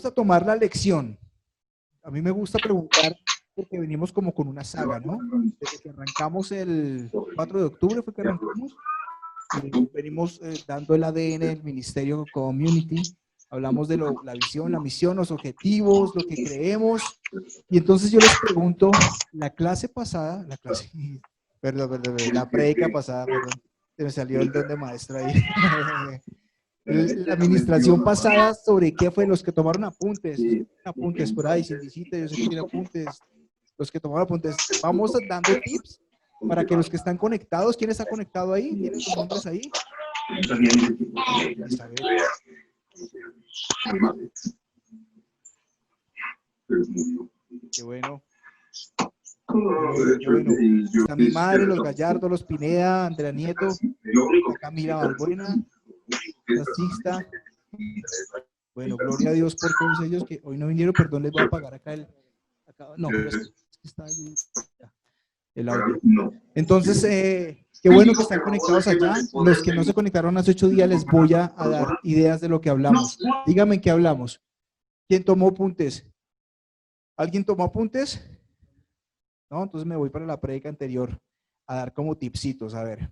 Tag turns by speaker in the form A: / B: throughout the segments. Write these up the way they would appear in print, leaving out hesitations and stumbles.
A: vamos a tomar la lección. A mí me gusta preguntar porque venimos como con una saga, ¿no? Desde que arrancamos el 4 de octubre fue que arrancamos. Venimos dando el ADN del Ministerio Community. Hablamos de la visión, la misión, los objetivos, lo que creemos. Y entonces yo les pregunto, la clase pasada, la prédica pasada, perdón, se me salió el don de maestro ahí. La administración pasada, ¿sobre qué fue? Los que tomaron apuntes, apuntes por ahí, sin visita, yo sé que tiene apuntes, los que tomaron apuntes, vamos dando tips para que los que están conectados, ¿quién está conectado ahí? ¿Tienen sus nombres ahí? Isabel. Qué bueno. Qué bueno. Está mi madre, los Gallardo, los Pineda, Andrea Nieto, Camila Balbuena, taxista. Bueno, gloria a Dios por todos ellos que hoy no vinieron, perdón, les voy a apagar acá no, pero es que está ahí el audio. Entonces, qué bueno que están conectados allá. Los que no se conectaron hace 8 días les voy a dar ideas de lo que hablamos. Díganme qué hablamos. ¿Quién tomó apuntes? ¿Alguien tomó apuntes? No, entonces me voy para la prédica anterior a dar como tipsitos, a ver.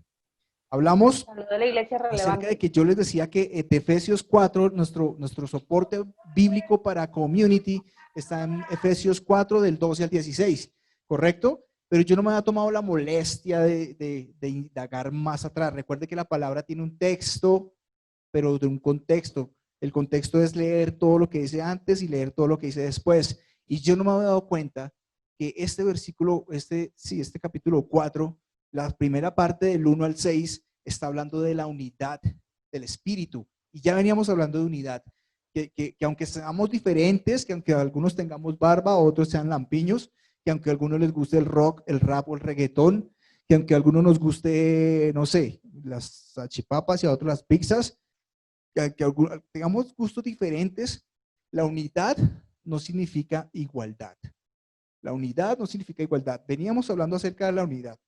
A: Hablamos
B: de la iglesia
A: acerca de que yo les decía que de Efesios 4, nuestro soporte bíblico para community está en Efesios 4 del 12 al 16, ¿correcto? Pero yo no me había tomado la molestia de indagar más atrás. Recuerde que la palabra tiene un texto, pero de un contexto. El contexto es leer todo lo que dice antes y leer todo lo que dice después. Y yo no me había dado cuenta que este versículo, este capítulo 4, la primera parte del 1 al 6, está hablando de la unidad del Espíritu. Y ya veníamos hablando de unidad. Que aunque seamos diferentes, que aunque algunos tengamos barba, otros sean lampiños, que aunque a algunos les guste el rock, el rap o el reggaetón, que aunque a algunos nos guste, no sé, las salchipapas y a otros las pizzas, que tengamos gustos diferentes, la unidad no significa igualdad. La unidad no significa igualdad. Veníamos hablando acerca de la unidad,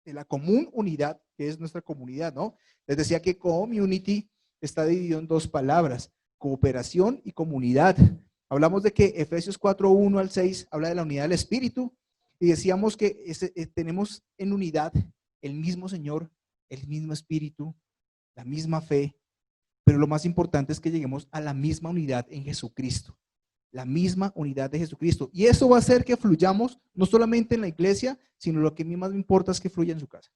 A: de la común unidad, que es nuestra comunidad, ¿no? Les decía que community está dividido en 2 palabras, cooperación y comunidad. Hablamos de que Efesios 4, 1 al 6 habla de la unidad del Espíritu y decíamos que tenemos en unidad el mismo Señor, el mismo Espíritu, la misma fe, pero lo más importante es que lleguemos a la misma unidad en Jesucristo. La misma unidad de Jesucristo. Y eso va a hacer que fluyamos no solamente en la iglesia, sino lo que a mí más me importa es que fluya en su casa.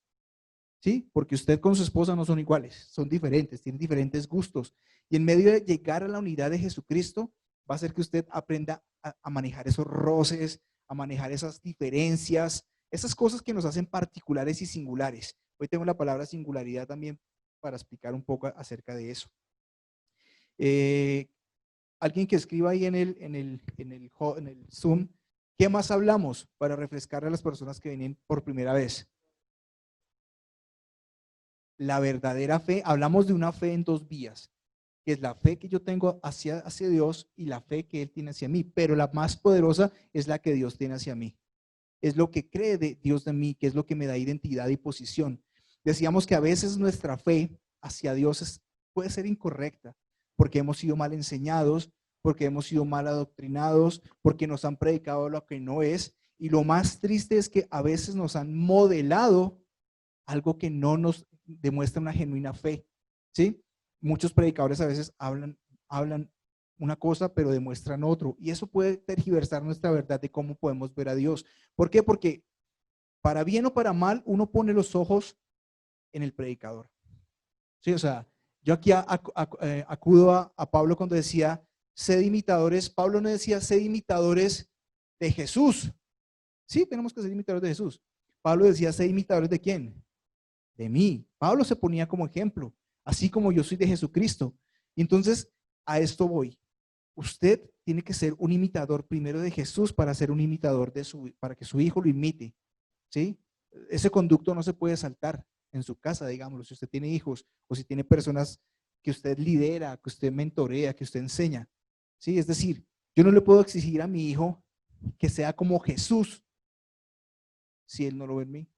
A: ¿Sí? Porque usted con su esposa no son iguales, son diferentes, tienen diferentes gustos. Y en medio de llegar a la unidad de Jesucristo, va a hacer que usted aprenda a manejar esos roces, a manejar esas diferencias, esas cosas que nos hacen particulares y singulares. Hoy tengo la palabra singularidad también para explicar un poco acerca de eso. Alguien que escriba ahí en el Zoom, ¿qué más hablamos para refrescar a las personas que vienen por primera vez? La verdadera fe, hablamos de una fe en 2 vías, que es la fe que yo tengo hacia Dios y la fe que Él tiene hacia mí, pero la más poderosa es la que Dios tiene hacia mí. Es lo que cree Dios de mí, que es lo que me da identidad y posición. Decíamos que a veces nuestra fe hacia Dios puede ser incorrecta, porque hemos sido mal enseñados, porque hemos sido mal adoctrinados, porque nos han predicado lo que no es, y lo más triste es que a veces nos han modelado algo que no nos demuestra una genuina fe, ¿sí? Muchos predicadores a veces hablan una cosa, pero demuestran otro, y eso puede tergiversar nuestra verdad de cómo podemos ver a Dios. ¿Por qué? Porque para bien o para mal, uno pone los ojos en el predicador. Sí, o sea, yo aquí acudo a Pablo cuando decía, sed imitadores. Pablo no decía, sed imitadores de Jesús. Sí, tenemos que ser imitadores de Jesús. Pablo decía, sed imitadores de quién? De mí. Pablo se ponía como ejemplo, así como yo soy de Jesucristo. Y entonces, a esto voy. Usted tiene que ser un imitador primero de Jesús para ser un imitador para que su hijo lo imite. ¿Sí? Ese conducto no se puede saltar en su casa, digámoslo, si usted tiene hijos o si tiene personas que usted lidera, que usted mentorea, que usted enseña. ¿Sí? Es decir, yo no le puedo exigir a mi hijo que sea como Jesús si él no lo ve en mí,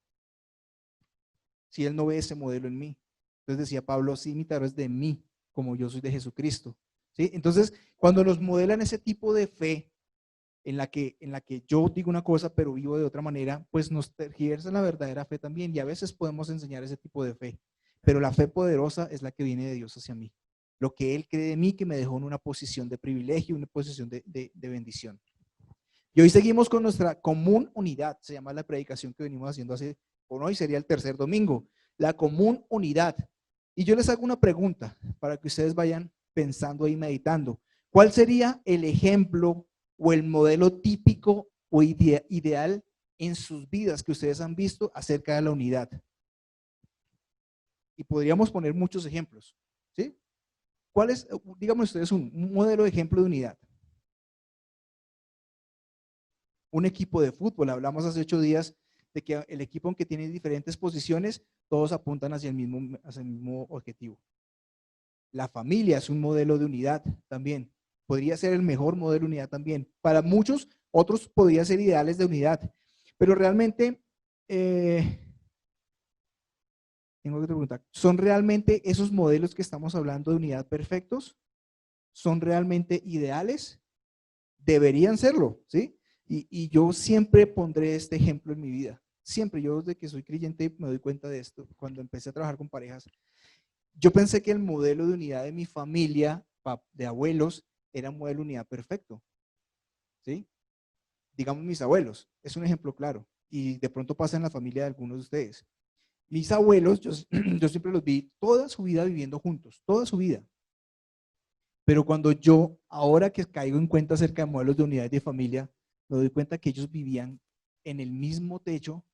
A: si él no ve ese modelo en mí. Entonces decía Pablo, sí, imitadores de mí, como yo soy de Jesucristo. ¿sí? Entonces, cuando nos modelan ese tipo de fe, en la que yo digo una cosa pero vivo de otra manera, pues nos tergiversa la verdadera fe también y a veces podemos enseñar ese tipo de fe, pero la fe poderosa es la que viene de Dios hacia mí, lo que Él cree de mí que me dejó en una posición de privilegio, una posición de bendición. Y hoy seguimos con nuestra común unidad, se llama la predicación que venimos haciendo hoy sería el tercer domingo, la común unidad. Y yo les hago una pregunta para que ustedes vayan pensando y meditando. ¿Cuál sería el ejemplo o el modelo típico o ideal en sus vidas que ustedes han visto acerca de la unidad? Y podríamos poner muchos ejemplos, ¿sí? ¿Cuál es, díganme ustedes, un modelo de ejemplo de unidad? Un equipo de fútbol, hablamos hace 8 días de que el equipo, aunque tiene diferentes posiciones, todos apuntan hacia el mismo objetivo. La familia es un modelo de unidad también. Podría ser el mejor modelo de unidad también. Para muchos, otros podrían ser ideales de unidad. Pero realmente, tengo que preguntar, ¿son realmente esos modelos que estamos hablando de unidad perfectos? ¿Son realmente ideales? Deberían serlo, ¿sí? Y yo siempre pondré este ejemplo en mi vida. Siempre, yo desde que soy creyente me doy cuenta de esto. Cuando empecé a trabajar con parejas, yo pensé que el modelo de unidad de mi familia, de abuelos, era un modelo de unidad perfecto, ¿sí? Digamos mis abuelos, es un ejemplo claro. Y de pronto pasa en la familia de algunos de ustedes. Mis abuelos, yo siempre los vi toda su vida viviendo juntos, toda su vida. Pero cuando yo, ahora que caigo en cuenta acerca de modelos de unidad de familia, me doy cuenta que ellos vivían en el mismo techo,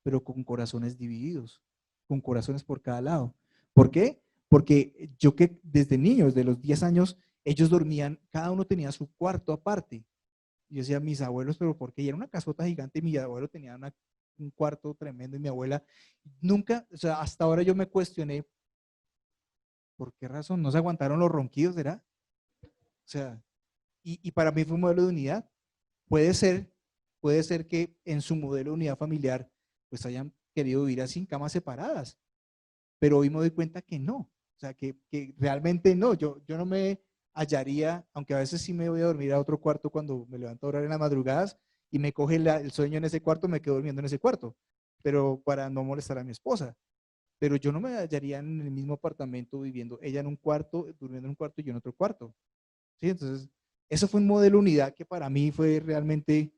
A: pero con corazones divididos, con corazones por cada lado. ¿Por qué? Porque yo que desde niños, de los 10 años, ellos dormían, cada uno tenía su cuarto aparte. Y yo decía, mis abuelos, pero ¿por qué? Y era una casota gigante y mi abuelo tenía un cuarto tremendo y mi abuela nunca, o sea, hasta ahora yo me cuestioné, ¿por qué razón? ¿No se aguantaron los ronquidos, será? O sea, y para mí fue un modelo de unidad. Puede ser, puede ser que en su modelo de unidad familiar pues hayan querido vivir así en camas separadas, pero hoy me doy cuenta que no, o sea, que realmente no, yo no me hallaría, aunque a veces sí me voy a dormir a otro cuarto cuando me levanto a orar en las madrugadas y me coge el sueño en ese cuarto, me quedo durmiendo en ese cuarto, pero para no molestar a mi esposa. Pero yo no me hallaría en el mismo apartamento viviendo ella en un cuarto, durmiendo en un cuarto y yo en otro cuarto. ¿Sí? Entonces, eso fue un modelo de unidad que para mí fue realmente,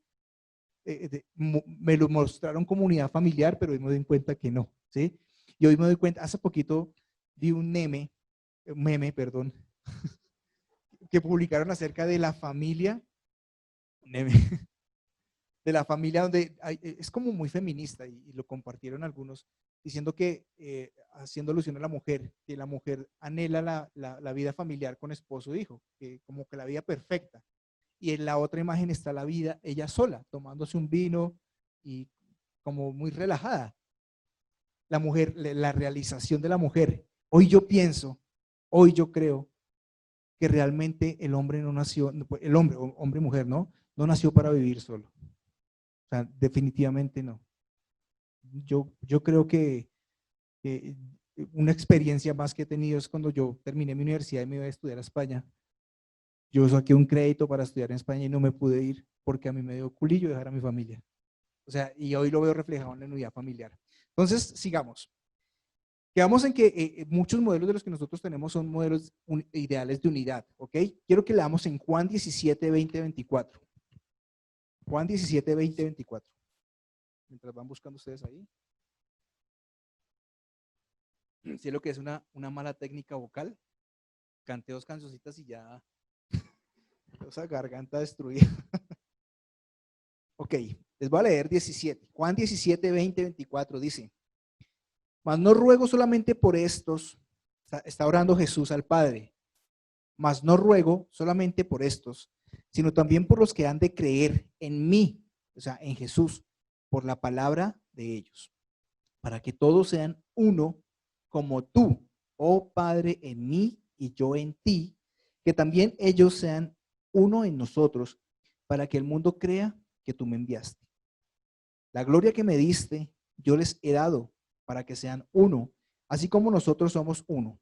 A: me lo mostraron como unidad familiar, pero hoy me doy cuenta que no, ¿sí? Y hoy me doy cuenta, hace poquito vi un meme, perdón, que publicaron acerca de la familia, meme, de la familia donde es como muy feminista y lo compartieron algunos, diciendo que, haciendo alusión a la mujer, que la mujer anhela la vida familiar con esposo e hijo, que como que la vida perfecta. Y en la otra imagen está la vida, ella sola, tomándose un vino y como muy relajada. La mujer, la realización de la mujer. Hoy yo pienso, hoy yo creo que realmente el hombre no nació, el hombre, hombre y mujer, ¿no? No nació para vivir solo. O sea, definitivamente no. Yo creo que una experiencia más que he tenido es cuando yo terminé mi universidad y me iba a estudiar a España. Yo saqué un crédito para estudiar en España y no me pude ir porque a mí me dio culillo dejar a mi familia. O sea, y hoy lo veo reflejado en la unidad familiar. Entonces, sigamos. Quedamos en que muchos modelos de los que nosotros tenemos son modelos ideales de unidad, ¿ok? Quiero que leamos en Juan 17, 20, 24. Juan 17, 20, 24. Mientras van buscando ustedes ahí. Si es lo que es una mala técnica vocal, canté 2 cancioncitas y ya esa garganta destruida. Ok, les voy a leer 17. Juan 17, 20, 24 dice, mas no ruego solamente por estos, está orando Jesús al Padre, mas no ruego solamente por estos, sino también por los que han de creer en mí, o sea, en Jesús, por la palabra de ellos, para que todos sean uno como tú, oh Padre, en mí y yo en ti, que también ellos sean uno en nosotros, para que el mundo crea que tú me enviaste. La gloria que me diste, yo les he dado para que sean uno, así como nosotros somos uno.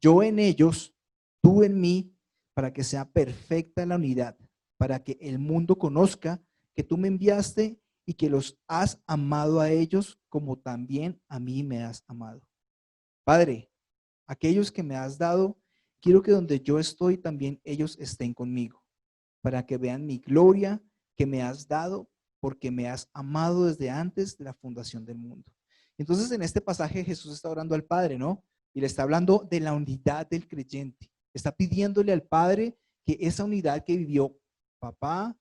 A: Yo en ellos, tú en mí, para que sea perfecta la unidad, para que el mundo conozca que tú me enviaste y que los has amado a ellos como también a mí me has amado. Padre, aquellos que me has dado, quiero que donde yo estoy también ellos estén conmigo, para que vean mi gloria que me has dado, porque me has amado desde antes de la fundación del mundo. Entonces, en este pasaje Jesús está orando al Padre, ¿no? Y le está hablando de la unidad del creyente. Está pidiéndole al Padre que esa unidad que vivió papá,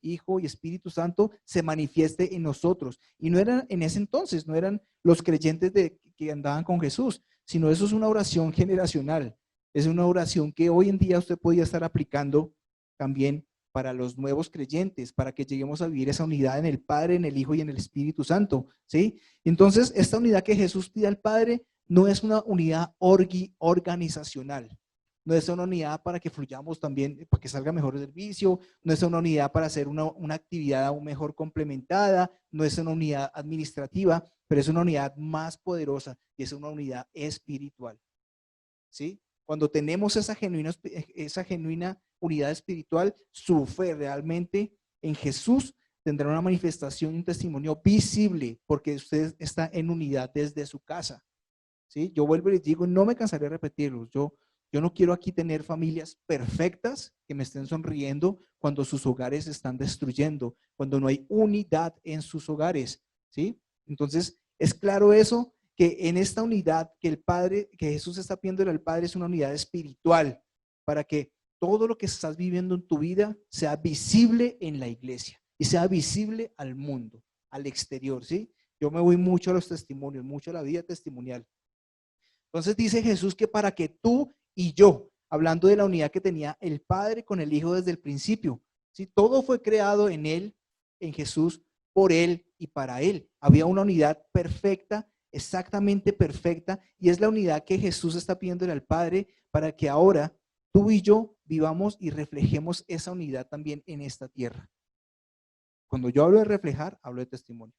A: Hijo y Espíritu Santo se manifieste en nosotros. Y no eran en ese entonces, no eran los creyentes que andaban con Jesús, sino eso es una oración generacional. Es una oración que hoy en día usted podía estar aplicando también para los nuevos creyentes, para que lleguemos a vivir esa unidad en el Padre, en el Hijo y en el Espíritu Santo, ¿sí? Entonces, esta unidad que Jesús pide al Padre no es una unidad organizacional, no es una unidad para que fluyamos también, para que salga mejor el servicio, no es una unidad para hacer una actividad aún mejor complementada, no es una unidad administrativa, pero es una unidad más poderosa y es una unidad espiritual, ¿sí? Cuando tenemos esa genuina unidad espiritual, su fe realmente en Jesús tendrá una manifestación y un testimonio visible, porque usted está en unidad desde su casa, ¿sí? Yo vuelvo y les digo, no me cansaré de repetirlo, yo no quiero aquí tener familias perfectas que me estén sonriendo cuando sus hogares se están destruyendo, cuando no hay unidad en sus hogares, ¿sí? Entonces, es claro eso, que en esta unidad que el Padre, que Jesús está pidiendo al Padre, es una unidad espiritual, para que todo lo que estás viviendo en tu vida sea visible en la iglesia y sea visible al mundo, al exterior, ¿sí? Yo me voy mucho a los testimonios, mucho a la vida testimonial. Entonces dice Jesús que para que tú y yo, hablando de la unidad que tenía el Padre con el Hijo desde el principio, ¿sí? Todo fue creado en Él, en Jesús, por Él y para Él. Había una unidad perfecta, exactamente perfecta, y es la unidad que Jesús está pidiéndole al Padre para que ahora tú y yo vivamos y reflejemos esa unidad también en esta tierra. Cuando yo hablo de reflejar, hablo de testimonio.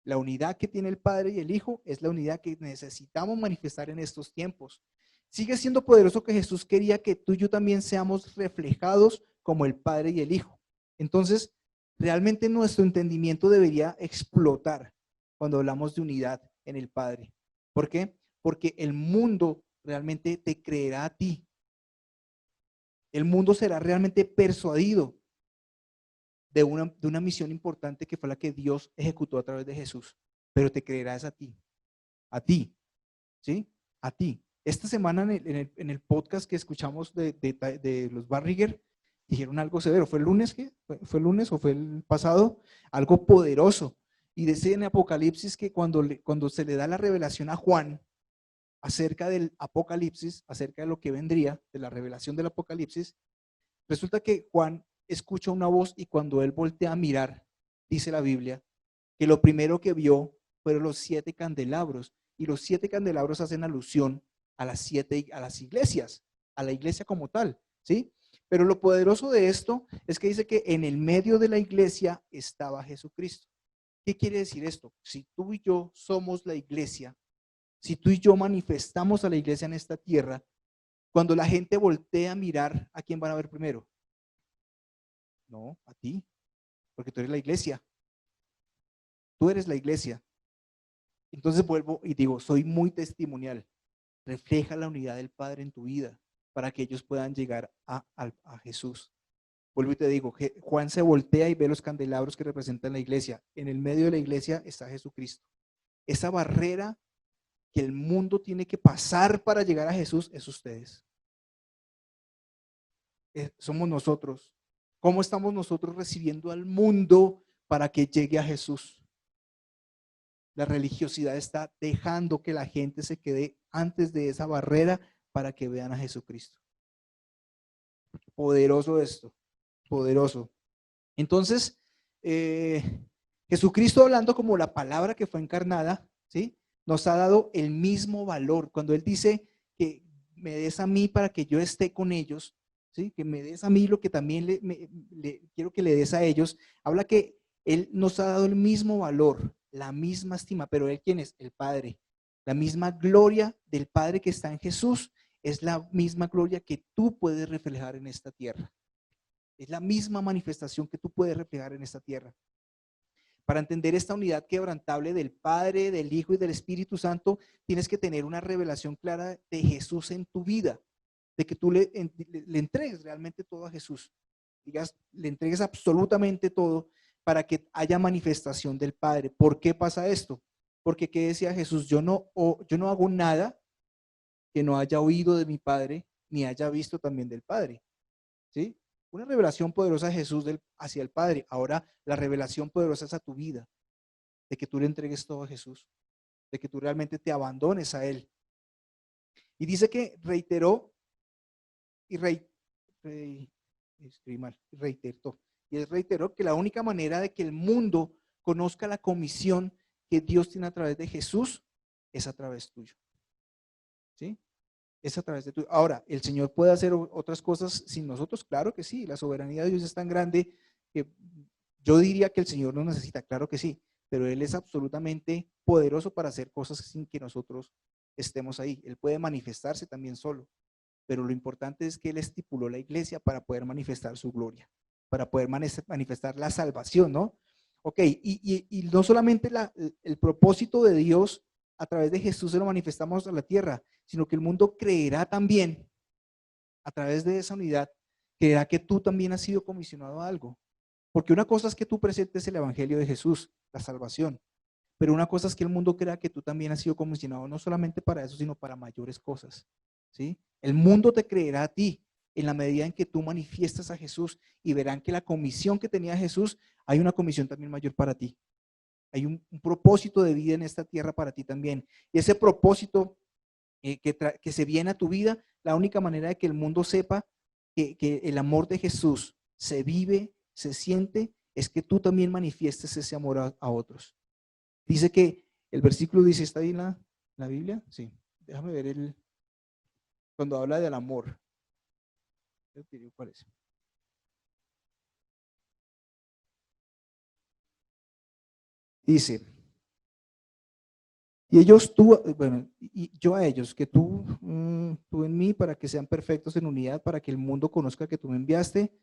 A: La unidad que tiene el Padre y el Hijo es la unidad que necesitamos manifestar en estos tiempos. Sigue siendo poderoso que Jesús quería que tú y yo también seamos reflejados como el Padre y el Hijo. Entonces, realmente nuestro entendimiento debería explotar cuando hablamos de unidad en el Padre. ¿Por qué? Porque el mundo realmente te creerá a ti. El mundo será realmente persuadido de una misión importante que fue la que Dios ejecutó a través de Jesús, pero te creerás a ti, ¿sí? A ti. Esta semana en el podcast que escuchamos de los Barriger, dijeron algo severo. ¿Fue el lunes? ¿Fue el lunes o fue el pasado? Algo poderoso. Y dice en Apocalipsis que cuando se le da la revelación a Juan acerca del Apocalipsis, acerca de lo que vendría, de la revelación del Apocalipsis, resulta que Juan escucha una voz y cuando él voltea a mirar, dice la Biblia, que lo primero que vio fueron los 7 candelabros y los 7 candelabros hacen alusión a las iglesias, a la iglesia como tal, ¿sí? Pero lo poderoso de esto es que dice que en el medio de la iglesia estaba Jesucristo. ¿Qué quiere decir esto? Si tú y yo somos la iglesia, si tú y yo manifestamos a la iglesia en esta tierra, cuando la gente voltea a mirar, ¿a quién van a ver primero? No, a ti, porque tú eres la iglesia. Tú eres la iglesia. Entonces vuelvo y digo, soy muy testimonial. Refleja la unidad del Padre en tu vida para que ellos puedan llegar a Jesús. Vuelvo y te digo, Juan se voltea y ve los candelabros que representan la iglesia. En el medio de la iglesia está Jesucristo. Esa barrera que el mundo tiene que pasar para llegar a Jesús es ustedes. Somos nosotros. ¿Cómo estamos nosotros recibiendo al mundo para que llegue a Jesús? La religiosidad está dejando que la gente se quede antes de esa barrera para que vean a Jesucristo. Poderoso esto, poderoso. Entonces, Jesucristo, hablando como la palabra que fue encarnada, ¿sí? Nos ha dado el mismo valor. Cuando Él dice que me des a mí para que yo esté con ellos, ¿sí? Que me des a mí lo que también quiero que le des a ellos, habla que Él nos ha dado el mismo valor, la misma estima, pero Él, ¿quién es? El Padre. La misma gloria del Padre que está en Jesús es la misma gloria que tú puedes reflejar en esta tierra. Es la misma manifestación que tú puedes reflejar en esta tierra. Para entender esta unidad quebrantable del Padre, del Hijo y del Espíritu Santo, tienes que tener una revelación clara de Jesús en tu vida, de que tú le entregues realmente todo a Jesús. Digas, le entregues absolutamente todo para que haya manifestación del Padre. ¿Por qué pasa esto? Porque ¿qué decía Jesús? Yo no hago nada que no haya oído de mi Padre, ni haya visto también del Padre. ¿Sí? Una revelación poderosa de Jesús hacia el Padre. Ahora la revelación poderosa es a tu vida, de que tú le entregues todo a Jesús, de que tú realmente te abandones a Él. Y dice que reiteró y reiteró que la única manera de que el mundo conozca la comisión que Dios tiene a través de Jesús es a través tuyo. ¿Sí? Es a través de tuyo. Ahora, ¿el Señor puede hacer otras cosas sin nosotros? Claro que sí. La soberanía de Dios es tan grande que yo diría que el Señor no necesita, claro que sí, pero Él es absolutamente poderoso para hacer cosas sin que nosotros estemos ahí. Él puede manifestarse también solo, pero lo importante es que Él estipuló la iglesia para poder manifestar su gloria, para poder manifestar la salvación, ¿no? Ok, y no solamente el propósito de Dios a través de Jesús se lo manifestamos a la tierra, sino que el mundo creerá también a través de esa unidad, creerá que tú también has sido comisionado a algo. Porque una cosa es que tú presentes el evangelio de Jesús, la salvación, pero una cosa es que el mundo crea que tú también has sido comisionado no solamente para eso, sino para mayores cosas. ¿Sí? El mundo te creerá a ti en la medida en que tú manifiestas a Jesús y verán que la comisión que tenía Jesús, hay una comisión también mayor para ti. Hay un propósito de vida en esta tierra para ti también. Y ese propósito que se viene a tu vida, la única manera de que el mundo sepa que el amor de Jesús se vive, se siente, es que tú también manifiestes ese amor a otros. Dice que el versículo dice, ¿está ahí en la Biblia? Sí, déjame ver cuando habla del amor. ¿Cuál es? Dice, y ellos tú, bueno, y yo a ellos, que tú en mí, para que sean perfectos en unidad, para que el mundo conozca que tú me enviaste.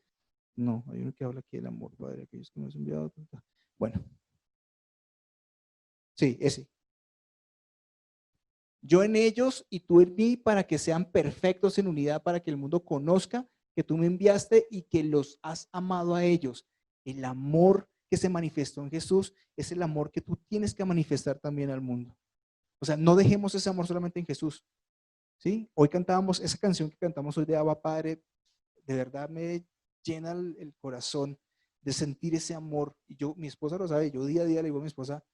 A: No, hay uno que habla aquí del amor, Padre, aquellos que me has enviado. Bueno, sí, ese. Yo en ellos y tú en mí, para que sean perfectos en unidad, para que el mundo conozca que tú me enviaste y que los has amado a ellos. El amor que se manifestó en Jesús es el amor que tú tienes que manifestar también al mundo. O sea, no dejemos ese amor solamente en Jesús. ¿Sí? Hoy cantábamos esa canción que cantamos hoy de Abba Padre, de verdad me llena el corazón de sentir ese amor. Y yo, mi esposa lo sabe, yo día a día le digo a mi esposa,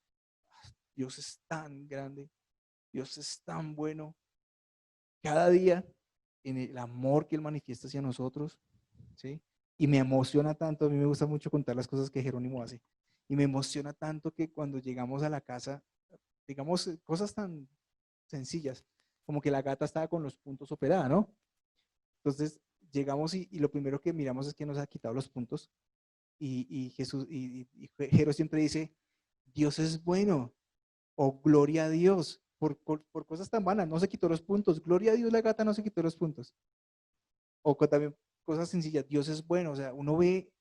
A: Dios es tan grande, Dios es tan bueno. Cada día en el amor que Él manifiesta hacia nosotros, ¿sí? Y me emociona tanto, a mí me gusta mucho contar las cosas que Jerónimo hace. Y me emociona tanto que cuando llegamos a la casa, digamos, cosas tan sencillas, como que la gata estaba con los puntos operada, ¿no? Entonces llegamos y lo primero que miramos es que nos ha quitado los puntos. Y Jesús, y Jero siempre dice, Dios es bueno, o gloria a Dios, por cosas tan vanas, no se quitó los puntos, gloria a Dios, la gata no se quitó los puntos. O también cosas sencillas, Dios es bueno, o sea, uno ve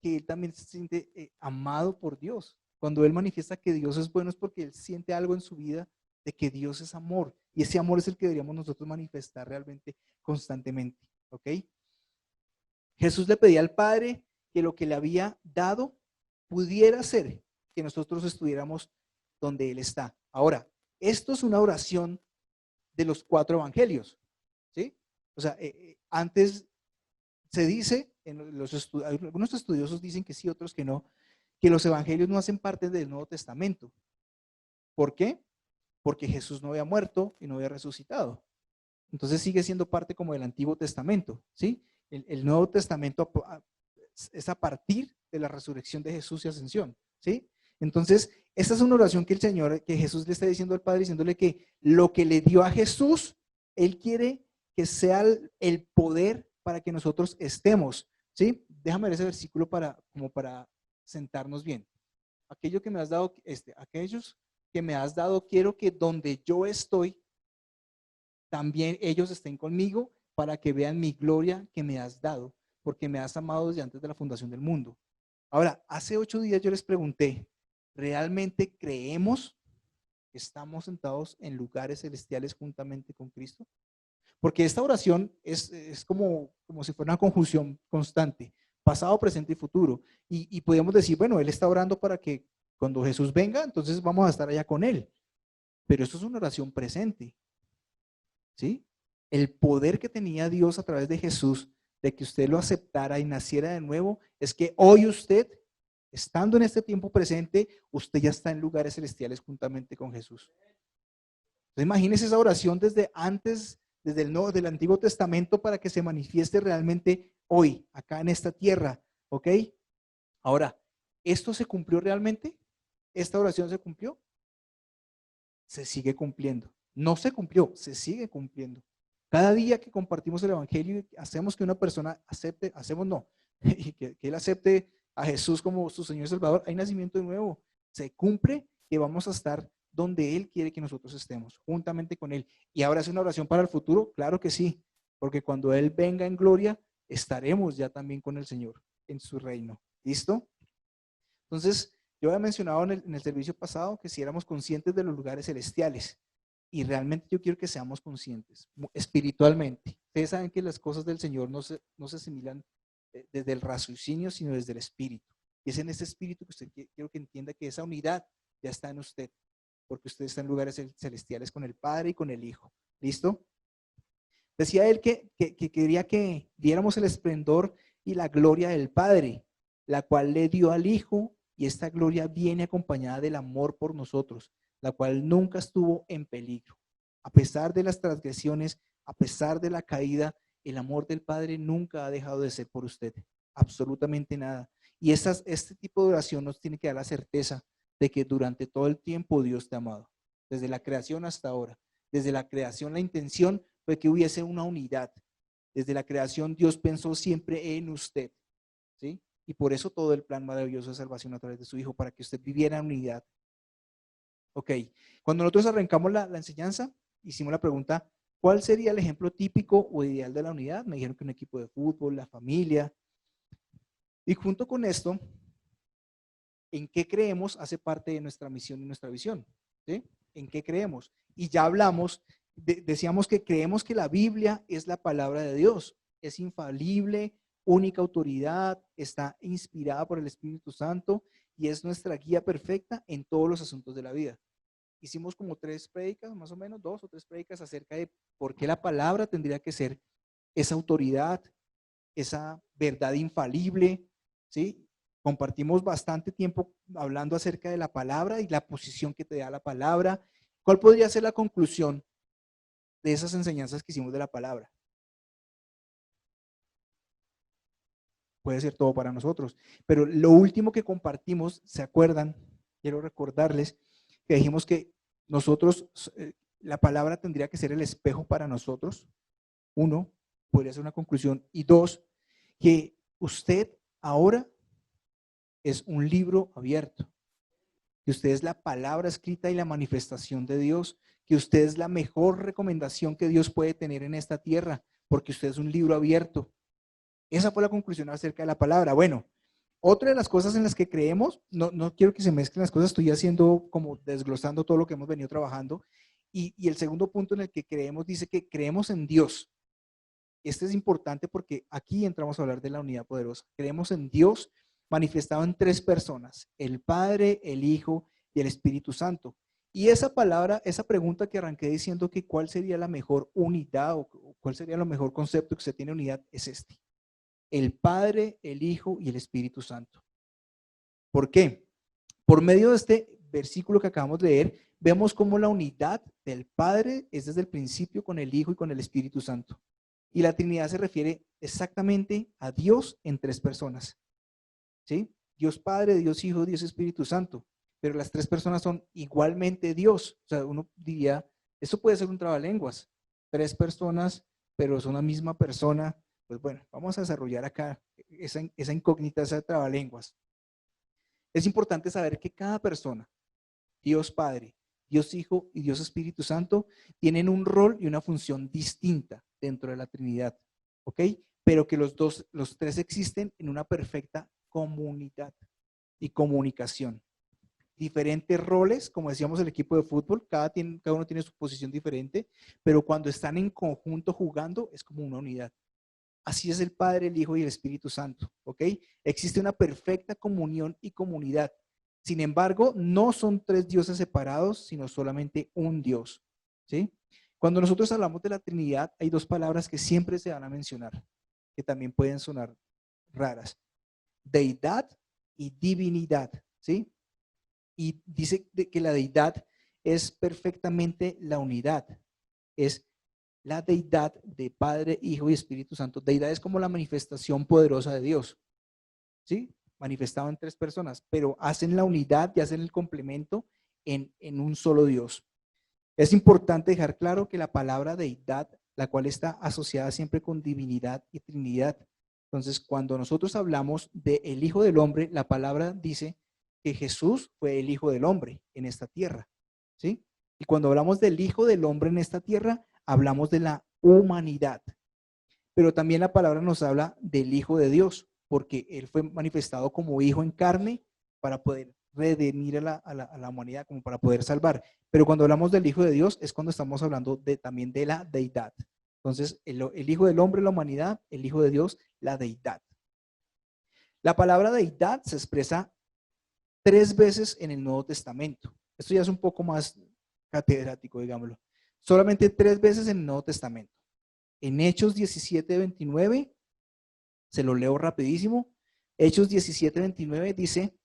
A: que él también se siente amado por Dios. Cuando él manifiesta que Dios es bueno es porque él siente algo en su vida de que Dios es amor, y ese amor es el que deberíamos nosotros manifestar realmente constantemente, ¿ok? Jesús le pedía al Padre que lo que le había dado pudiera ser que nosotros estuviéramos donde Él está. Ahora, esto es una oración de los 4 evangelios, ¿sí? O sea, antes se dice, algunos estudiosos dicen que sí, otros que no, que los evangelios no hacen parte del Nuevo Testamento. ¿Por qué? Porque Jesús no había muerto y no había resucitado. Entonces sigue siendo parte como del Antiguo Testamento, ¿sí? El Nuevo Testamento es a partir de la resurrección de Jesús y ascensión, ¿sí? Entonces, esta es una oración que que Jesús le está diciendo al Padre, diciéndole que lo que le dio a Jesús, Él quiere que sea el poder para que nosotros estemos, ¿sí? Déjame ver ese versículo como para sentarnos bien. Aquello que me has dado, aquellos que me has dado, quiero que donde yo estoy, también ellos estén conmigo para que vean mi gloria que me has dado, porque me has amado desde antes de la fundación del mundo. Ahora, hace 8 días yo les pregunté, ¿realmente creemos que estamos sentados en lugares celestiales juntamente con Cristo? Porque esta oración es como si fuera una conjunción constante, pasado, presente y futuro. Y podemos decir, bueno, Él está orando para que cuando Jesús venga, entonces vamos a estar allá con Él. Pero esto es una oración presente, ¿sí? El poder que tenía Dios a través de Jesús, de que usted lo aceptara y naciera de nuevo, es que hoy usted, estando en este tiempo presente, usted ya está en lugares celestiales juntamente con Jesús. Entonces, imagínese esa oración desde antes, desde el Nuevo, del Antiguo Testamento, para que se manifieste realmente hoy, acá en esta tierra, ¿ok? Ahora, ¿esto se cumplió realmente? ¿Esta oración se cumplió? Se sigue cumpliendo. No se cumplió, se sigue cumpliendo. Cada día que compartimos el Evangelio y hacemos que una persona acepte, hacemos no, y que él acepte a Jesús como su Señor y Salvador, hay nacimiento de nuevo. Se cumple que vamos a estar donde Él quiere que nosotros estemos, juntamente con Él. ¿Y ahora es una oración para el futuro? Claro que sí, porque cuando Él venga en gloria, estaremos ya también con el Señor en su reino. ¿Listo? Entonces, yo había mencionado en el servicio pasado que si éramos conscientes de los lugares celestiales, y realmente yo quiero que seamos conscientes espiritualmente. Ustedes saben que las cosas del Señor no se asimilan desde el raciocinio, sino desde el espíritu. Y es en ese espíritu que usted quiero que entienda que esa unidad ya está en usted, porque usted está en lugares celestiales con el Padre y con el Hijo. ¿Listo? Decía él que quería que viéramos el esplendor y la gloria del Padre, la cual le dio al Hijo, y esta gloria viene acompañada del amor por nosotros, la cual nunca estuvo en peligro. A pesar de las transgresiones, a pesar de la caída, el amor del Padre nunca ha dejado de ser por usted, absolutamente nada. Y este tipo de oración nos tiene que dar la certeza de que durante todo el tiempo Dios te ha amado, desde la creación hasta ahora. Desde la creación la intención fue que hubiese una unidad. Desde la creación Dios pensó siempre en usted, ¿sí? Y por eso todo el plan maravilloso de salvación a través de su Hijo, para que usted viviera en unidad. Ok, cuando nosotros arrancamos la enseñanza, hicimos la pregunta, ¿cuál sería el ejemplo típico o ideal de la unidad? Me dijeron que un equipo de fútbol, la familia. Y junto con esto, ¿en qué creemos? Hace parte de nuestra misión y nuestra visión, ¿sí? ¿En qué creemos? Y ya hablamos, decíamos que creemos que la Biblia es la palabra de Dios, es infalible, única autoridad, está inspirada por el Espíritu Santo y es nuestra guía perfecta en todos los asuntos de la vida. Hicimos como 3 prédicas, más o menos 2 o 3 prédicas acerca de por qué la palabra tendría que ser esa autoridad, esa verdad infalible, ¿sí? Compartimos bastante tiempo hablando acerca de la palabra y la posición que te da la palabra. ¿Cuál podría ser la conclusión de esas enseñanzas que hicimos de la palabra? Puede ser todo para nosotros, pero lo último que compartimos, ¿se acuerdan? Quiero recordarles que dijimos que nosotros, la palabra tendría que ser el espejo para nosotros. 1, podría ser una conclusión. Y 2, que usted ahora es un libro abierto, que usted es la palabra escrita y la manifestación de Dios, que usted es la mejor recomendación que Dios puede tener en esta tierra, porque usted es un libro abierto. Esa fue la conclusión acerca de la palabra. Bueno, otra de las cosas en las que creemos, no quiero que se mezclen las cosas, estoy haciendo como desglosando todo lo que hemos venido trabajando, y el segundo punto en el que creemos dice que creemos en Dios. Este es importante porque aquí entramos a hablar de la unidad poderosa. Creemos en Dios manifestado en 3 personas, el Padre, el Hijo y el Espíritu Santo. Y esa palabra, esa pregunta que arranqué diciendo que cuál sería la mejor unidad o cuál sería el mejor concepto que se tiene unidad, es este. El Padre, el Hijo y el Espíritu Santo. ¿Por qué? Por medio de este versículo que acabamos de leer, vemos cómo la unidad del Padre es desde el principio con el Hijo y con el Espíritu Santo. Y la Trinidad se refiere exactamente a Dios en 3 personas, ¿sí? Dios Padre, Dios Hijo, Dios Espíritu Santo. Pero las 3 personas son igualmente Dios. O sea, uno diría, esto puede ser un trabalenguas. 3 personas, pero son la misma persona. Pues bueno, vamos a desarrollar acá esa incógnita, esa trabalenguas. Es importante saber que cada persona, Dios Padre, Dios Hijo y Dios Espíritu Santo, tienen un rol y una función distinta dentro de la Trinidad, ¿ok? Pero que los tres existen en una perfecta comunidad y comunicación. Diferentes roles, como decíamos el equipo de fútbol, cada uno tiene su posición diferente, pero cuando están en conjunto jugando es como una unidad. Así es el Padre, el Hijo y el Espíritu Santo, ¿ok? Existe una perfecta comunión y comunidad. Sin embargo, no son tres dioses separados, sino solamente un Dios, ¿sí? Cuando nosotros hablamos de la Trinidad, hay dos palabras que siempre se van a mencionar, que también pueden sonar raras: deidad y divinidad, ¿sí? Y dice que la deidad es perfectamente la unidad, es la deidad de Padre, Hijo y Espíritu Santo. Deidad es como la manifestación poderosa de Dios, ¿sí? Manifestado en tres personas, pero hacen la unidad y hacen el complemento en un solo Dios. Es importante dejar claro que la palabra deidad, la cual está asociada siempre con divinidad y trinidad. Entonces, cuando nosotros hablamos del Hijo del Hombre, la palabra dice que Jesús fue el Hijo del Hombre en esta tierra, ¿sí? Y cuando hablamos del Hijo del Hombre en esta tierra, hablamos de la humanidad. Pero también la palabra nos habla del Hijo de Dios, porque Él fue manifestado como Hijo en carne para poder redimir a la humanidad, como para poder salvar. Pero cuando hablamos del Hijo de Dios es cuando estamos hablando también de la deidad. Entonces, el Hijo del Hombre, la humanidad; el Hijo de Dios, la deidad. La palabra deidad se expresa 3 veces en el Nuevo Testamento. Esto ya es un poco más catedrático, digámoslo. Solamente 3 veces en el Nuevo Testamento. En Hechos 17:29, se lo leo rapidísimo. Hechos 17:29 dice: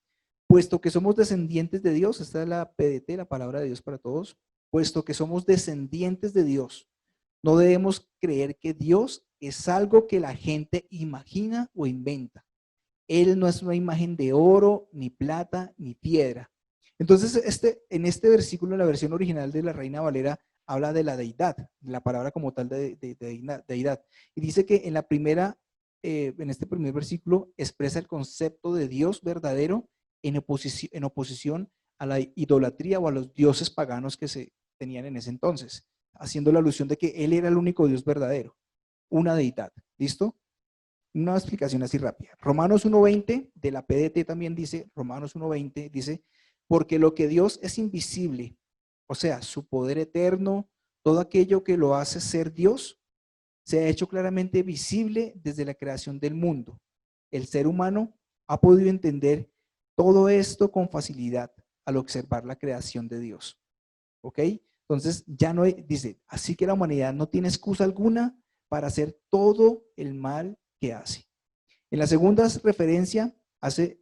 A: puesto que somos descendientes de Dios, esta es la PDT, la palabra de Dios para todos, puesto que somos descendientes de Dios, no debemos creer que Dios es algo que la gente imagina o inventa. Él no es una imagen de oro, ni plata, ni piedra. Entonces, en este versículo, en la versión original de la Reina Valera, habla de la deidad, de la palabra como tal de deidad. Y dice que en este primer versículo expresa el concepto de Dios verdadero en oposición a la idolatría o a los dioses paganos que se tenían en ese entonces, haciendo la alusión de que Él era el único Dios verdadero, una deidad. ¿Listo? Una explicación así rápida. Romanos 1:20 de la PDT también dice, Romanos 1:20 dice: porque lo que Dios es invisible, o sea, su poder eterno, todo aquello que lo hace ser Dios, se ha hecho claramente visible desde la creación del mundo. El ser humano ha podido entender todo esto con facilidad al observar la creación de Dios. ¿Ok? Entonces ya no hay, dice, así que la humanidad no tiene excusa alguna para hacer todo el mal que hace. En la segunda referencia hace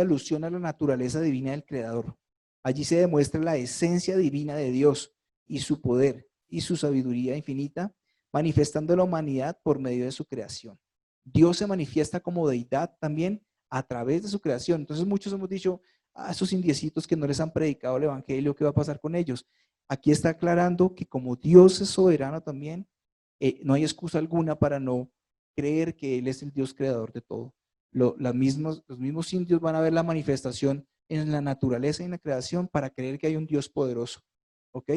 A: alusión a la naturaleza divina del Creador. Allí se demuestra la esencia divina de Dios y su poder y su sabiduría infinita, manifestando la humanidad por medio de su creación. Dios se manifiesta como deidad también a través de su creación. Entonces muchos hemos dicho: a esos indiecitos que no les han predicado el evangelio, ¿qué va a pasar con ellos? Aquí está aclarando que como Dios es soberano también, no hay excusa alguna para no creer que Él es el Dios creador de todo. Los mismos indios van a ver la manifestación en la naturaleza y en la creación para creer que hay un Dios poderoso. ¿Ok?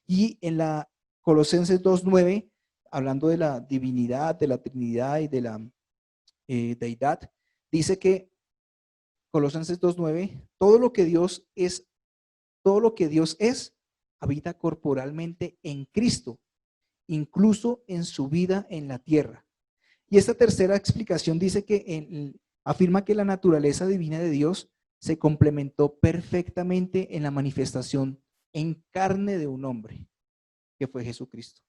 A: Y en la Colosenses 2:9, hablando de la divinidad, de la Trinidad y de la deidad, dice que Colosenses 2:9, todo lo que Dios es, habita corporalmente en Cristo, incluso en su vida en la tierra. Y esta tercera explicación dice que afirma que la naturaleza divina de Dios se complementó perfectamente en la manifestación en carne de un hombre, que fue Jesucristo.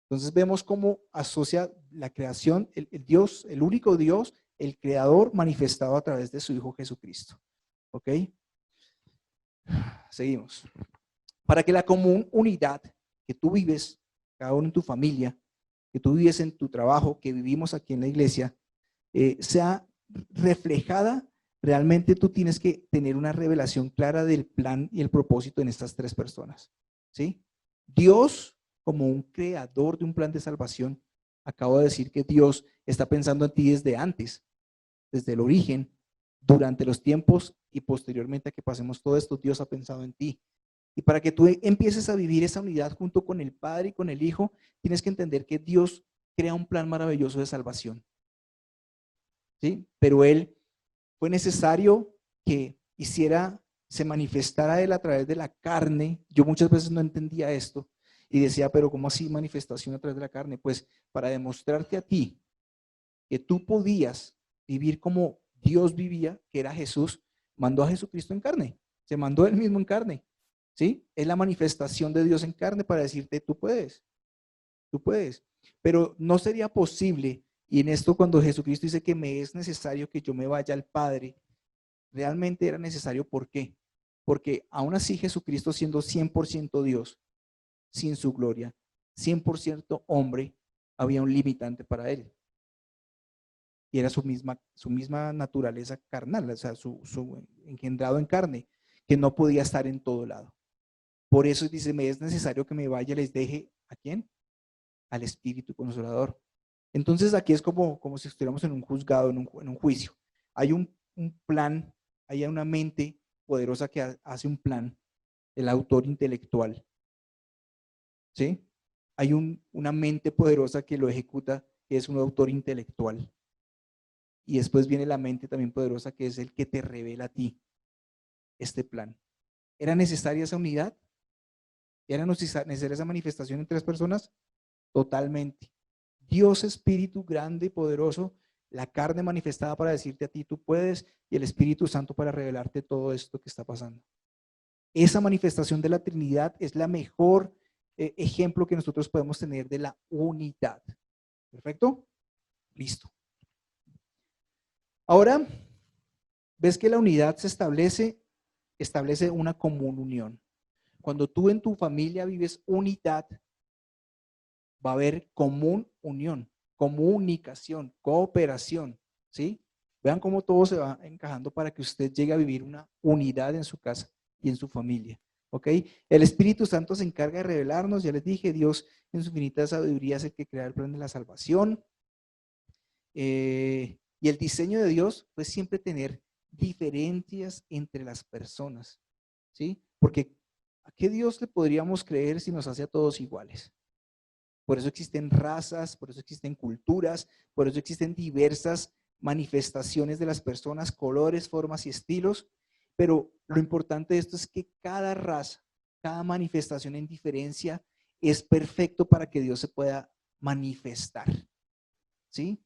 A: Entonces vemos cómo asocia la creación, el Dios, el único Dios, el creador manifestado a través de su Hijo Jesucristo. ¿Ok? Seguimos. Para que la común unidad que tú vives, cada uno en tu familia, que tú vives en tu trabajo, que vivimos aquí en la iglesia, sea reflejada, realmente tú tienes que tener una revelación clara del plan y el propósito en estas 3 personas. ¿Sí? Dios, como un creador de un plan de salvación, acabo de decir que Dios está pensando en ti desde antes, desde el origen, durante los tiempos y posteriormente a que pasemos todo esto, Dios ha pensado en ti. Y para que tú empieces a vivir esa unidad junto con el Padre y con el Hijo, tienes que entender que Dios crea un plan maravilloso de salvación. ¿Sí? Pero Él fue necesario que se manifestara Él a través de la carne. Yo muchas veces no entendía esto y decía, pero ¿cómo así manifestación a través de la carne? Pues para demostrarte a ti que tú podías vivir como Dios vivía, que era Jesús, mandó a Jesucristo en carne, se mandó Él mismo en carne, ¿sí? Es la manifestación de Dios en carne para decirte, tú puedes, pero no sería posible, y en esto cuando Jesucristo dice que me es necesario que yo me vaya al Padre, realmente era necesario, ¿por qué? Porque aún así Jesucristo siendo 100% Dios, sin su gloria, 100% hombre, había un limitante para Él. Y era su misma naturaleza carnal, o sea, su engendrado en carne, que no podía estar en todo lado. Por eso dice, me es necesario que me vaya, les deje, ¿a quién? Al Espíritu Consolador. Entonces aquí es como si estuviéramos en un juzgado, en un juicio. Hay un plan, hay una mente poderosa que hace un plan, el autor intelectual, ¿sí? Hay una mente poderosa que lo ejecuta, que es un autor intelectual. Y después viene la mente también poderosa, que es el que te revela a ti este plan. ¿Era necesaria esa unidad? ¿Era necesaria esa manifestación entre las personas? Totalmente. Dios Espíritu grande y poderoso, la carne manifestada para decirte a ti tú puedes, y el Espíritu Santo para revelarte todo esto que está pasando. Esa manifestación de la Trinidad es la mejor ejemplo que nosotros podemos tener de la unidad. ¿Perfecto? Listo. Ahora, ves que la unidad se establece una común unión. Cuando tú en tu familia vives unidad, va a haber común unión, comunicación, cooperación, ¿sí? Vean cómo todo se va encajando para que usted llegue a vivir una unidad en su casa y en su familia, ¿ok? El Espíritu Santo se encarga de revelarnos, ya les dije, Dios en su infinita sabiduría es el que crea el plan de la salvación. Y el diseño de Dios fue siempre tener diferencias entre las personas, ¿sí? Porque ¿a qué Dios le podríamos creer si nos hace a todos iguales? Por eso existen razas, por eso existen culturas, por eso existen diversas manifestaciones de las personas, colores, formas y estilos. Pero lo importante de esto es que cada raza, cada manifestación en diferencia es perfecto para que Dios se pueda manifestar, ¿sí?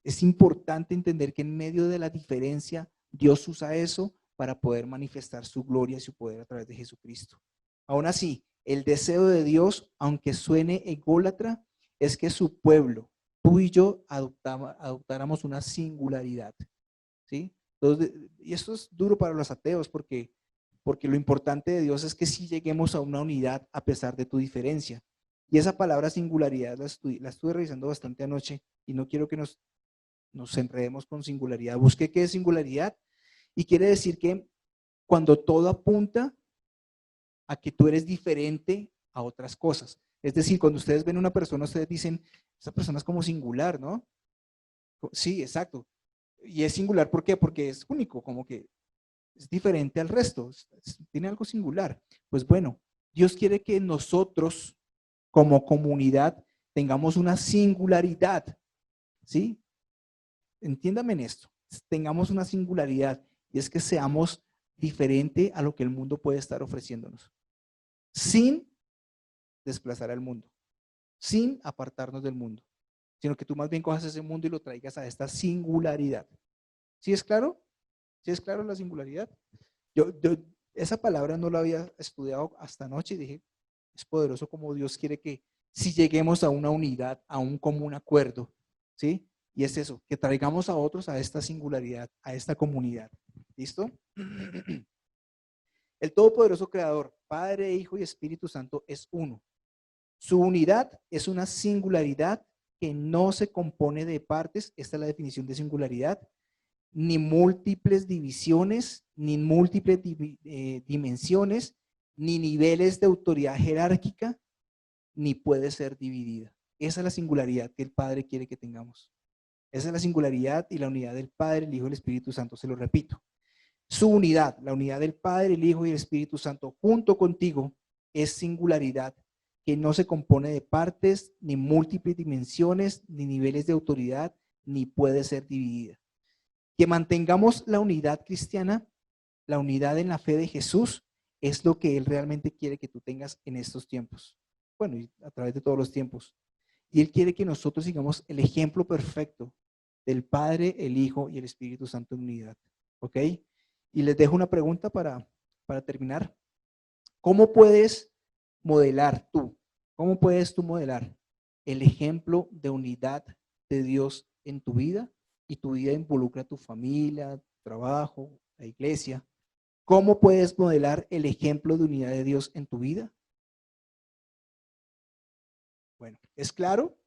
A: Es importante entender que en medio de la diferencia, Dios usa eso para poder manifestar su gloria y su poder a través de Jesucristo. Aún así, el deseo de Dios, aunque suene ególatra, es que su pueblo, tú y yo, adoptáramos una singularidad, ¿sí? Entonces, y esto es duro para los ateos porque lo importante de Dios es que sí lleguemos a una unidad a pesar de tu diferencia. Y esa palabra singularidad la estuve revisando bastante anoche y no quiero que nos enredemos con singularidad. Busqué qué es singularidad y quiere decir que cuando todo apunta a que tú eres diferente a otras cosas. Es decir, cuando ustedes ven a una persona, ustedes dicen, esa persona es como singular, ¿no? Sí, exacto. Y es singular, ¿por qué? Porque es único, como que es diferente al resto, tiene algo singular. Pues bueno, Dios quiere que nosotros como comunidad tengamos una singularidad, ¿sí? Entiéndame en esto, tengamos una singularidad y es que seamos diferente a lo que el mundo puede estar ofreciéndonos, sin desplazar al mundo, sin apartarnos del mundo, sino que tú más bien cojas ese mundo y lo traigas a esta singularidad. ¿Sí es claro? ¿Sí es claro la singularidad? Yo esa palabra no la había estudiado hasta anoche y dije, es poderoso como Dios quiere que si lleguemos a una unidad, a un común acuerdo, ¿sí? Y es eso, que traigamos a otros a esta singularidad, a esta comunidad. ¿Listo? El Todopoderoso Creador, Padre, Hijo y Espíritu Santo es uno. Su unidad es una singularidad que no se compone de partes, esta es la definición de singularidad, ni múltiples divisiones, ni múltiples dimensiones, ni niveles de autoridad jerárquica, ni puede ser dividida. Esa es la singularidad que el Padre quiere que tengamos. Esa es la singularidad y la unidad del Padre, el Hijo y el Espíritu Santo. Se lo repito. Su unidad, la unidad del Padre, el Hijo y el Espíritu Santo junto contigo, es singularidad que no se compone de partes, ni múltiples dimensiones, ni niveles de autoridad, ni puede ser dividida. Que mantengamos la unidad cristiana, la unidad en la fe de Jesús, es lo que Él realmente quiere que tú tengas en estos tiempos. Bueno, y a través de todos los tiempos. Y Él quiere que nosotros sigamos el ejemplo perfecto del Padre, el Hijo y el Espíritu Santo en unidad. ¿Ok? Y les dejo una pregunta para terminar. ¿Cómo puedes modelar tú? ¿Cómo puedes tú modelar el ejemplo de unidad de Dios en tu vida? Y tu vida involucra a tu familia, tu trabajo, la iglesia. ¿Cómo puedes modelar el ejemplo de unidad de Dios en tu vida? Bueno, ¿es claro?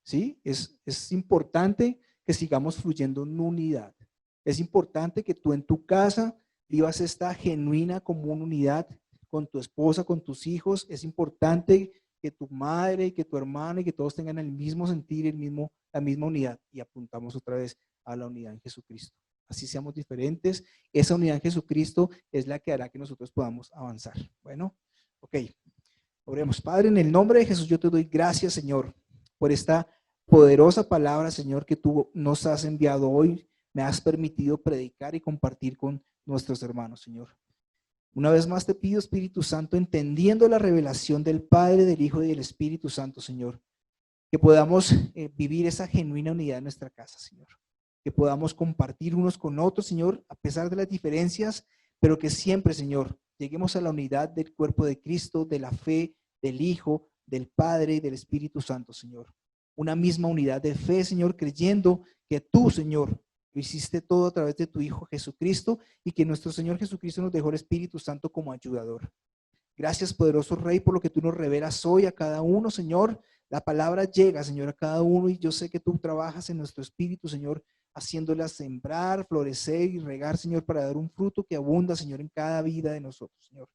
A: ¿Sí? Es importante que sigamos fluyendo en unidad. Es importante que tú en tu casa vivas esta genuina común unidad con tu esposa, con tus hijos. Es importante que tu madre, que tu hermana y que todos tengan el mismo sentir, la misma unidad. Y apuntamos otra vez a la unidad en Jesucristo. Así seamos diferentes. Esa unidad en Jesucristo es la que hará que nosotros podamos avanzar. Bueno, ok. Oremos. Padre, en el nombre de Jesús yo te doy gracias, Señor, por esta poderosa palabra, Señor, que tú nos has enviado hoy. Me has permitido predicar y compartir con nuestros hermanos, Señor. Una vez más te pido, Espíritu Santo, entendiendo la revelación del Padre, del Hijo y del Espíritu Santo, Señor, que podamos vivir esa genuina unidad en nuestra casa, Señor. Que podamos compartir unos con otros, Señor, a pesar de las diferencias, pero que siempre, Señor, lleguemos a la unidad del cuerpo de Cristo, de la fe, del Hijo, del Padre y del Espíritu Santo, Señor. Una misma unidad de fe, Señor, creyendo que tú, Señor, lo hiciste todo a través de tu Hijo Jesucristo y que nuestro Señor Jesucristo nos dejó el Espíritu Santo como ayudador. Gracias, poderoso Rey, por lo que tú nos revelas hoy a cada uno, Señor. La palabra llega, Señor, a cada uno y yo sé que tú trabajas en nuestro espíritu, Señor, haciéndola sembrar, florecer y regar, Señor, para dar un fruto que abunda, Señor, en cada vida de nosotros, Señor.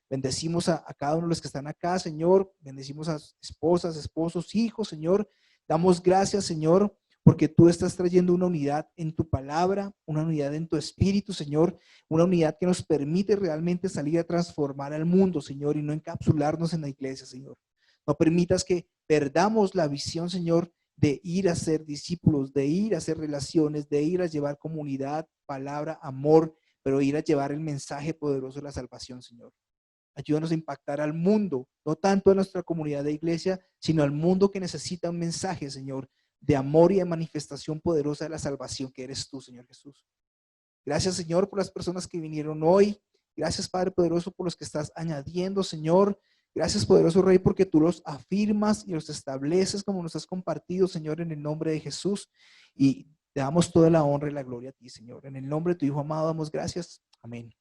A: Bendecimos a cada uno de los que están acá, Señor. Bendecimos a esposas, esposos, hijos, Señor. Damos gracias, Señor, porque tú estás trayendo una unidad en tu palabra, una unidad en tu espíritu, Señor, una unidad que nos permite realmente salir a transformar al mundo, Señor, y no encapsularnos en la iglesia, Señor. No permitas que perdamos la visión, Señor, de ir a ser discípulos, de ir a hacer relaciones, de ir a llevar comunidad, palabra, amor, pero ir a llevar el mensaje poderoso de la salvación, Señor. Ayúdanos a impactar al mundo, no tanto a nuestra comunidad de iglesia, sino al mundo que necesita un mensaje, Señor, de amor y de manifestación poderosa de la salvación que eres tú, Señor Jesús. Gracias, Señor, por las personas que vinieron hoy. Gracias, Padre poderoso, por los que estás añadiendo, Señor. Gracias, poderoso Rey, porque tú los afirmas y los estableces como nos has compartido, Señor, en el nombre de Jesús. Y te damos toda la honra y la gloria a ti, Señor. En el nombre de tu Hijo amado damos gracias. Amén.